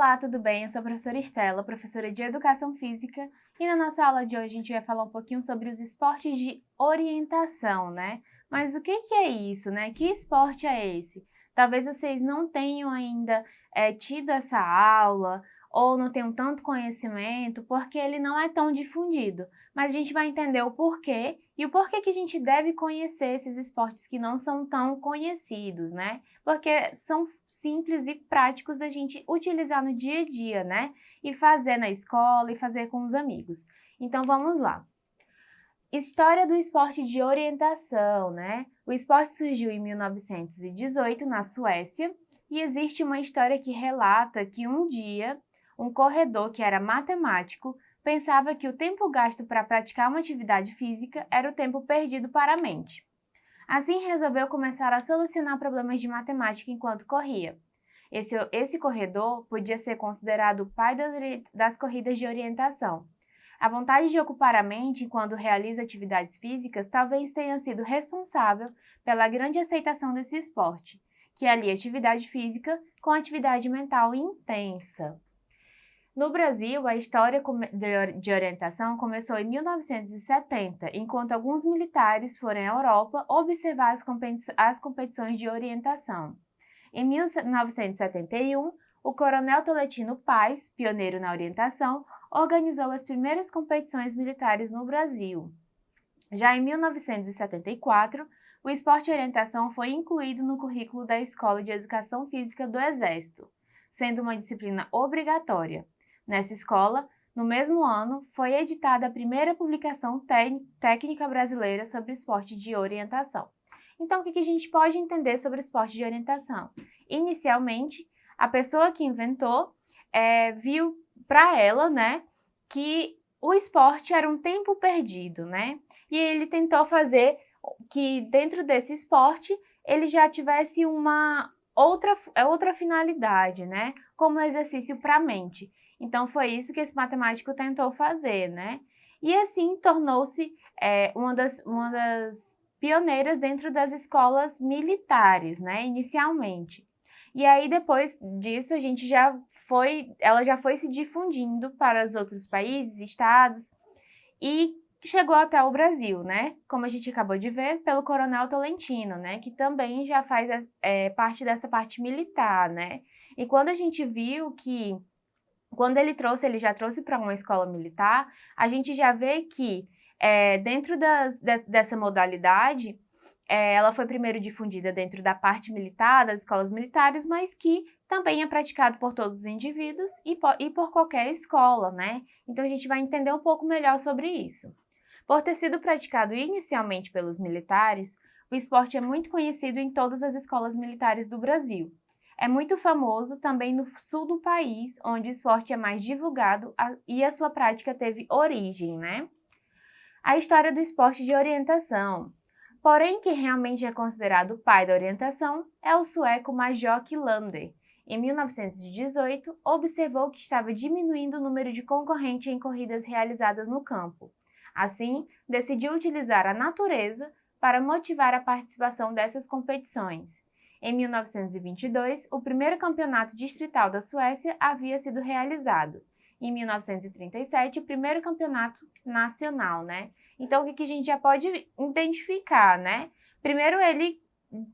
Olá, tudo bem? Eu sou a professora Estela, professora de Educação Física, e na nossa aula de hoje a gente vai falar um pouquinho sobre os esportes de orientação, né? Mas o que é isso, né? Que esporte é esse? Talvez vocês não tenham ainda tido essa aula ou não tenham tanto conhecimento, porque ele não é tão difundido. Mas a gente vai entender o porquê e o porquê que a gente deve conhecer esses esportes que não são tão conhecidos, né? Porque são simples e práticos da gente utilizar no dia a dia, né? E fazer na escola e fazer com os amigos. Então vamos lá. História do esporte de orientação, né? O esporte surgiu em 1918 na Suécia e existe uma história que relata que um dia um corredor que era matemático pensava que o tempo gasto para praticar uma atividade física era o tempo perdido para a mente. Assim, resolveu começar a solucionar problemas de matemática enquanto corria. Esse corredor podia ser considerado o pai das corridas de orientação. A vontade de ocupar a mente enquanto realiza atividades físicas talvez tenha sido responsável pela grande aceitação desse esporte, que alia atividade física com atividade mental intensa. No Brasil, a história de orientação começou em 1970, enquanto alguns militares foram à Europa observar as competições de orientação. Em 1971, o coronel Tolentino Paz, pioneiro na orientação, organizou as primeiras competições militares no Brasil. Já em 1974, o esporte de orientação foi incluído no currículo da Escola de Educação Física do Exército, sendo uma disciplina obrigatória. Nessa escola, no mesmo ano, foi editada a primeira publicação técnica brasileira sobre esporte de orientação. Então, o que a gente pode entender sobre esporte de orientação? Inicialmente, a pessoa que inventou viu para ela, né, que o esporte era um tempo perdido, né? E ele tentou fazer que dentro desse esporte ele já tivesse uma outra finalidade, né? Como exercício para a mente. Então, foi isso que esse matemático tentou fazer, né? E assim tornou-se uma das pioneiras dentro das escolas militares, né? Inicialmente. E aí, depois disso, ela já foi se difundindo para os outros países, estados, e chegou até o Brasil, né? Como a gente acabou de ver, pelo Coronel Tolentino, né? Que também já faz parte dessa parte militar, né? E quando a gente viu que quando ele já trouxe para uma escola militar, a gente já vê que dentro dessa modalidade, ela foi primeiro difundida dentro da parte militar, das escolas militares, mas que também é praticado por todos os indivíduos e por qualquer escola, né? Então a gente vai entender um pouco melhor sobre isso. Por ter sido praticado inicialmente pelos militares, o esporte é muito conhecido em todas as escolas militares do Brasil. É muito famoso também no sul do país, onde o esporte é mais divulgado e a sua prática teve origem, né? A história do esporte de orientação. Porém, quem realmente é considerado o pai da orientação é o sueco Major Kilander. Em 1918, observou que estava diminuindo o número de concorrentes em corridas realizadas no campo. Assim, decidiu utilizar a natureza para motivar a participação dessas competições. Em 1922, o primeiro campeonato distrital da Suécia havia sido realizado. Em 1937, o primeiro campeonato nacional, né? Então, o que a gente já pode identificar, né? Primeiro, ele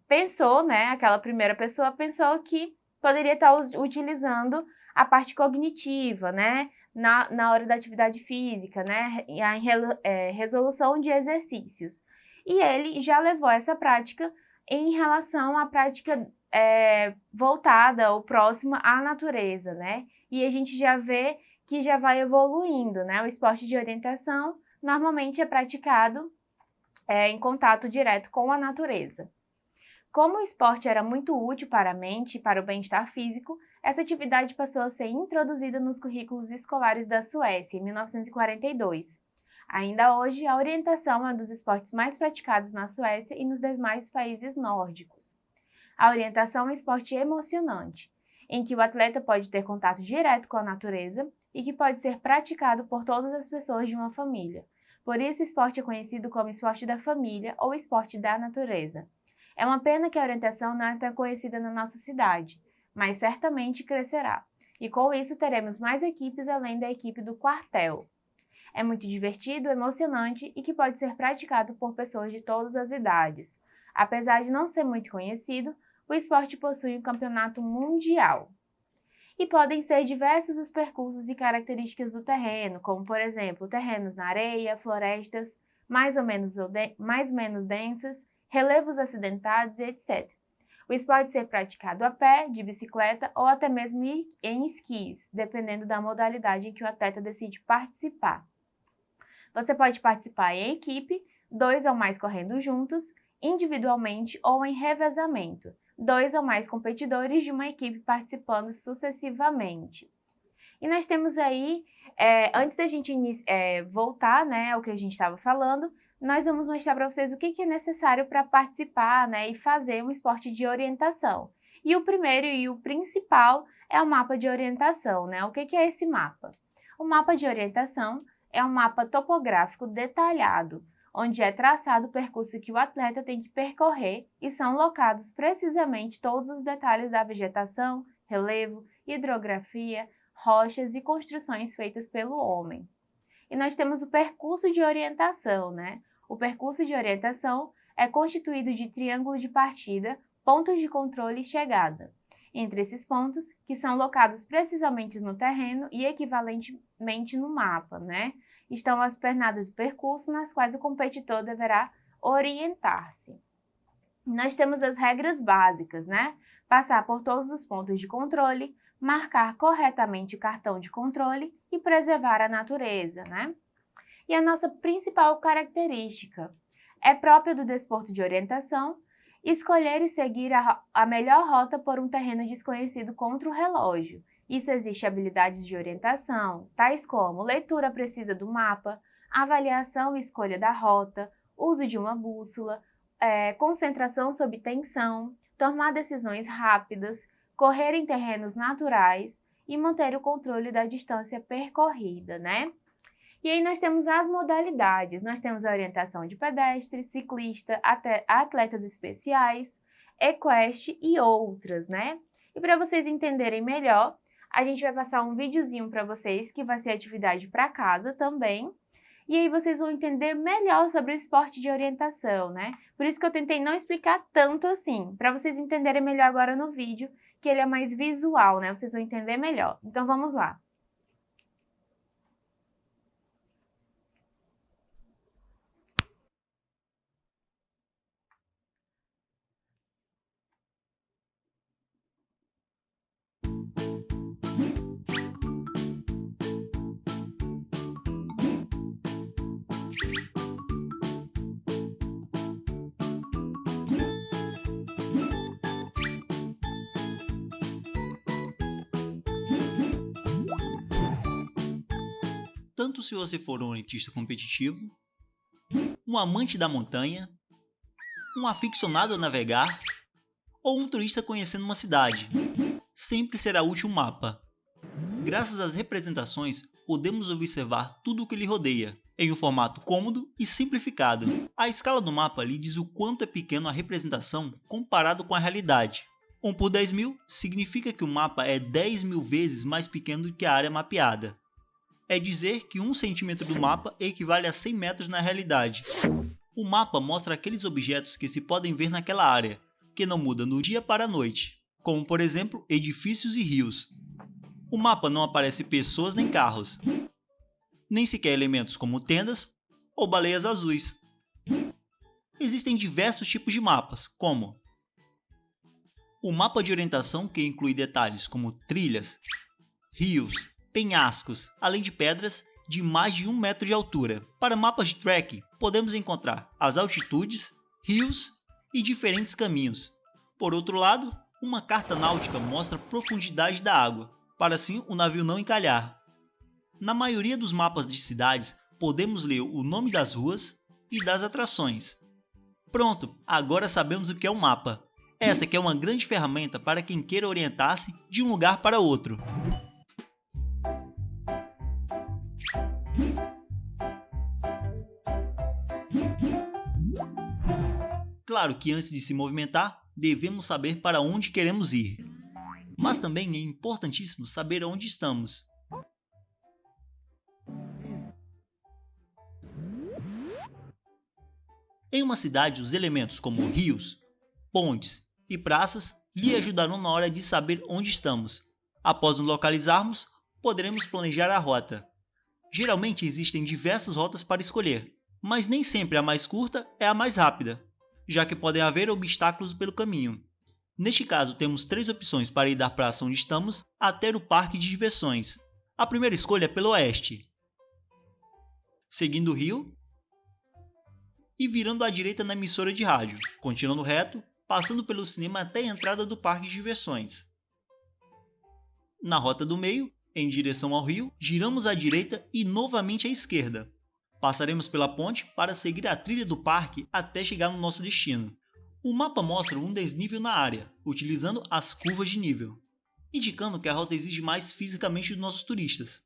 pensou, né? Aquela primeira pessoa pensou que poderia estar utilizando a parte cognitiva, né? Na hora da atividade física, né? E a resolução de exercícios. E ele já levou essa prática em relação à prática voltada ou próxima à natureza, né? E a gente já vê que já vai evoluindo, né? O esporte de orientação normalmente é praticado em contato direto com a natureza. Como o esporte era muito útil para a mente e para o bem-estar físico, essa atividade passou a ser introduzida nos currículos escolares da Suécia em 1942. Ainda hoje, a orientação é um dos esportes mais praticados na Suécia e nos demais países nórdicos. A orientação é um esporte emocionante, em que o atleta pode ter contato direto com a natureza e que pode ser praticado por todas as pessoas de uma família. Por isso, o esporte é conhecido como esporte da família ou esporte da natureza. É uma pena que a orientação não é tão conhecida na nossa cidade, mas certamente crescerá. E com isso teremos mais equipes além da equipe do quartel. É muito divertido, emocionante e que pode ser praticado por pessoas de todas as idades. Apesar de não ser muito conhecido, o esporte possui um campeonato mundial. E podem ser diversos os percursos e características do terreno, como por exemplo, terrenos na areia, florestas mais ou menos densas, relevos acidentados e etc. O esporte pode ser praticado a pé, de bicicleta ou até mesmo em esquis, dependendo da modalidade em que o atleta decide participar. Você pode participar em equipe, 2 ou mais correndo juntos, individualmente ou em revezamento, 2 ou mais competidores de uma equipe participando sucessivamente. E nós temos aí, antes da gente voltar, né, ao que a gente estava falando, nós vamos mostrar para vocês o que é necessário para participar, né, e fazer um esporte de orientação. E o primeiro e o principal é o mapa de orientação, né? O que é esse mapa? O mapa de orientação é um mapa topográfico detalhado, onde é traçado o percurso que o atleta tem que percorrer e são locados precisamente todos os detalhes da vegetação, relevo, hidrografia, rochas e construções feitas pelo homem. E nós temos o percurso de orientação, né? O percurso de orientação é constituído de triângulo de partida, pontos de controle e chegada. Entre esses pontos, que são locados precisamente no terreno e equivalentemente no mapa, né? Estão as pernadas do percurso nas quais o competidor deverá orientar-se. Nós temos as regras básicas, né? Passar por todos os pontos de controle, marcar corretamente o cartão de controle e preservar a natureza, né? E a nossa principal característica é própria do desporto de orientação, escolher e seguir a melhor rota por um terreno desconhecido contra o relógio. Isso exige habilidades de orientação, tais como leitura precisa do mapa, avaliação e escolha da rota, uso de uma bússola, concentração sob tensão, tomar decisões rápidas, correr em terrenos naturais e manter o controle da distância percorrida, né? E aí nós temos as modalidades, nós temos a orientação de pedestre, ciclista, atletas especiais, equestre e outras, né? E para vocês entenderem melhor, a gente vai passar um videozinho para vocês que vai ser atividade para casa também. E aí vocês vão entender melhor sobre o esporte de orientação, né? Por isso que eu tentei não explicar tanto assim, para vocês entenderem melhor agora no vídeo, que ele é mais visual, né? Vocês vão entender melhor. Então vamos lá. Tanto se você for um orientista competitivo, um amante da montanha, um aficionado a navegar ou um turista conhecendo uma cidade, sempre será útil um mapa. Graças às representações, podemos observar tudo o que lhe rodeia, em um formato cômodo e simplificado. A escala do mapa lhe diz o quanto é pequeno a representação comparado com a realidade. 1 por 10.000 significa que o mapa é 10.000 vezes mais pequeno do que a área mapeada. É dizer que 1 centímetro do mapa equivale a 100 metros na realidade. O mapa mostra aqueles objetos que se podem ver naquela área, que não mudam do dia para a noite, como por exemplo edifícios e rios. O mapa não aparece pessoas nem carros, nem sequer elementos como tendas ou baleias azuis. Existem diversos tipos de mapas, como o mapa de orientação, que inclui detalhes como trilhas, rios, penhascos, além de pedras de mais de 1 metro de altura. Para mapas de trekking, podemos encontrar as altitudes, rios e diferentes caminhos. Por outro lado, uma carta náutica mostra a profundidade da água, para assim o navio não encalhar. Na maioria dos mapas de cidades, podemos ler o nome das ruas e das atrações. Pronto, agora sabemos o que é um mapa. Essa que é uma grande ferramenta para quem queira orientar-se de um lugar para outro. Claro que antes de se movimentar, devemos saber para onde queremos ir. mas também é importantíssimo saber onde estamos. Em uma cidade, os elementos como rios, pontes e praças lhe ajudarão na hora de saber onde estamos. Após nos localizarmos, poderemos planejar a rota. Geralmente existem diversas rotas para escolher, mas nem sempre a mais curta é a mais rápida, já que podem haver obstáculos pelo caminho. Neste caso, temos 3 opções para ir da praça onde estamos até o parque de diversões. A primeira escolha é pelo oeste, seguindo o rio e virando à direita na emissora de rádio, continuando reto, passando pelo cinema até a entrada do parque de diversões. Na rota do meio, em direção ao rio, giramos à direita e novamente à esquerda. Passaremos pela ponte para seguir a trilha do parque até chegar no nosso destino. O mapa mostra um desnível na área, utilizando as curvas de nível, indicando que a rota exige mais fisicamente dos nossos turistas.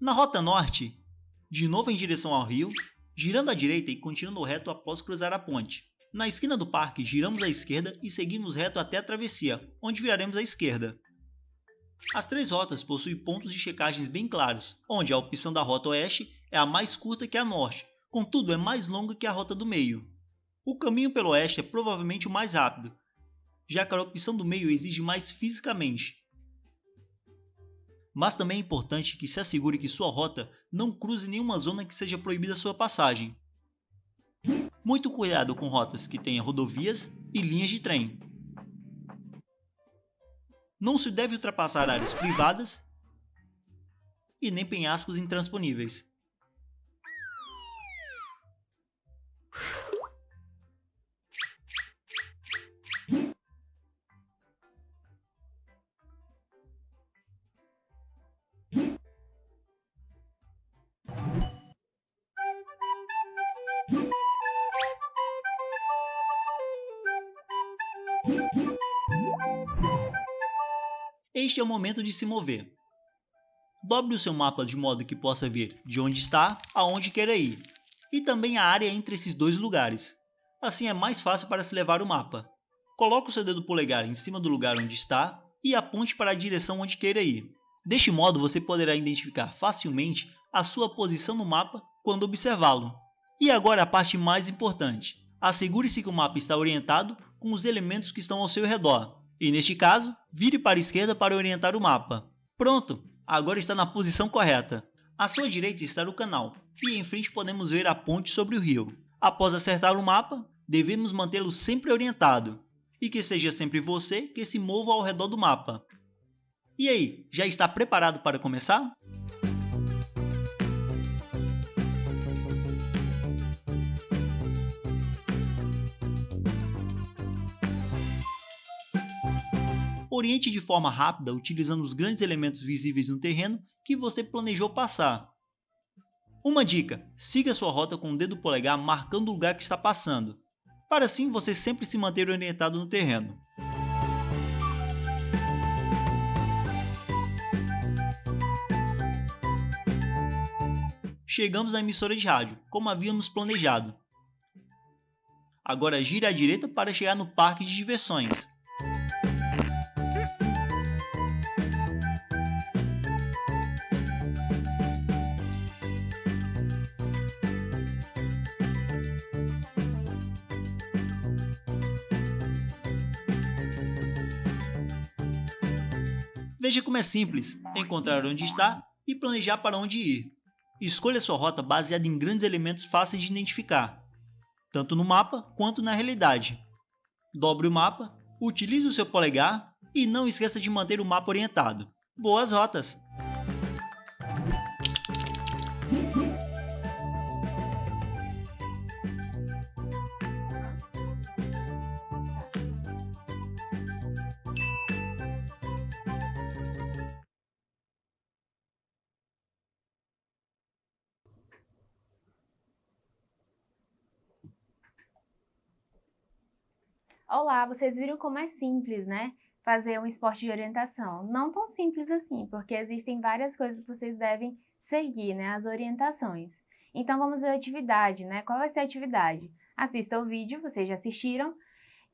Na rota norte, de novo em direção ao rio, girando à direita e continuando reto após cruzar a ponte. Na esquina do parque, giramos à esquerda e seguimos reto até a travessia, onde viraremos à esquerda. As 3 rotas possuem pontos de checagens bem claros, onde a opção da rota oeste é a mais curta que a norte, contudo é mais longa que a rota do meio. O caminho pelo oeste é provavelmente o mais rápido, já que a opção do meio exige mais fisicamente. Mas também é importante que se assegure que sua rota não cruze nenhuma zona que seja proibida sua passagem. Muito cuidado com rotas que tenham rodovias e linhas de trem. Não se deve ultrapassar áreas privadas e nem penhascos intransponíveis. Este é o momento de se mover. Dobre o seu mapa de modo que possa ver de onde está aonde queira ir, e também a área entre esses 2 lugares. Assim é mais fácil para se levar o mapa. Coloque o seu dedo polegar em cima do lugar onde está e aponte para a direção onde queira ir. Deste modo você poderá identificar facilmente a sua posição no mapa quando observá-lo. E agora a parte mais importante. Assegure-se que o mapa está orientado com os elementos que estão ao seu redor. E neste caso, vire para a esquerda para orientar o mapa. Pronto, agora está na posição correta. À sua direita está o canal, e em frente podemos ver a ponte sobre o rio. Após acertar o mapa, devemos mantê-lo sempre orientado, e que seja sempre você que se mova ao redor do mapa. E aí, já está preparado para começar? Oriente de forma rápida utilizando os grandes elementos visíveis no terreno que você planejou passar. Uma dica: siga sua rota com o dedo polegar marcando o lugar que está passando, para assim você sempre se manter orientado no terreno. Chegamos na emissora de rádio, como havíamos planejado. Agora gire à direita para chegar no parque de diversões. Veja como é simples encontrar onde está e planejar para onde ir. Escolha sua rota baseada em grandes elementos fáceis de identificar, tanto no mapa quanto na realidade. Dobre o mapa, utilize o seu polegar e não esqueça de manter o mapa orientado. Boas rotas! Olá, vocês viram como é simples, né? Fazer um esporte de orientação. Não tão simples assim, porque existem várias coisas que vocês devem seguir, né? As orientações. Então vamos ver a atividade, né? Qual vai ser a atividade? Assista o vídeo, vocês já assistiram,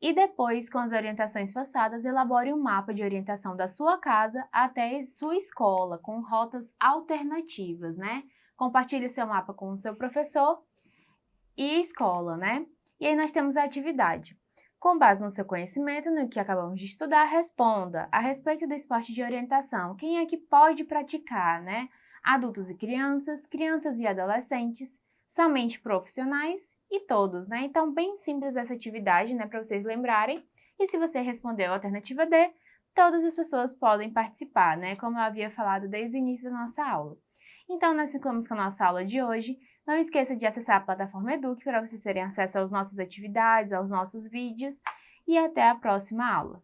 E depois, com as orientações passadas, elabore um mapa de orientação da sua casa até sua escola, com rotas alternativas, né? Compartilhe seu mapa com o seu professor e escola, né? E aí nós temos a atividade. Com base no seu conhecimento, no que acabamos de estudar, responda a respeito do esporte de orientação. Quem é que pode praticar, né? Adultos e crianças, crianças e adolescentes, somente profissionais e todos, né? Então, bem simples essa atividade, né, para vocês lembrarem. E se você respondeu a alternativa D, todas as pessoas podem participar, né? Como eu havia falado desde o início da nossa aula. Então, nós ficamos com a nossa aula de hoje. Não esqueça de acessar a plataforma Eduque para vocês terem acesso às nossas atividades, aos nossos vídeos e até a próxima aula.